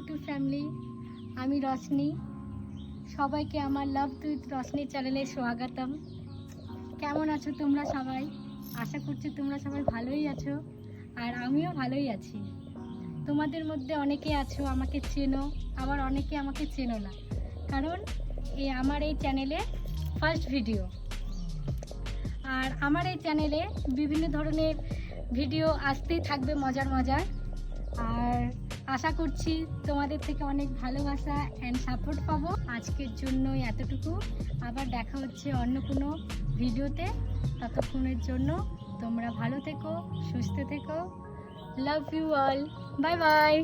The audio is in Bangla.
ইউটিউব ফ্যামিলি, আমি রশনি। সবাইকে আমার লাভ উইথ রশনি চ্যানেলে স্বাগতম। কেমন আছো তোমরা সবাই? আশা করছি তোমরা সবাই ভালোই আছো, আর আমিও ভালোই আছি। তোমাদের মধ্যে অনেকে আছো আমাকে চেনো, আবার অনেকে আমাকে চেনো না, কারণ আমার এই চ্যানেলে ফার্স্ট ভিডিও। আর আমার এই চ্যানেলে বিভিন্ন ধরনের ভিডিও আসতেই থাকবে, মজার মজার। আর আশা করছি তোমাদের থেকে অনেক ভালোবাসা অ্যান্ড সাপোর্ট পাবো। আজকের জন্য এতটুকু, আবার দেখা হচ্ছে অন্য কোনো ভিডিওতে। ততক্ষণের জন্য তোমরা ভালো থেকো, সুস্থ থেকো। Love you all, bye by.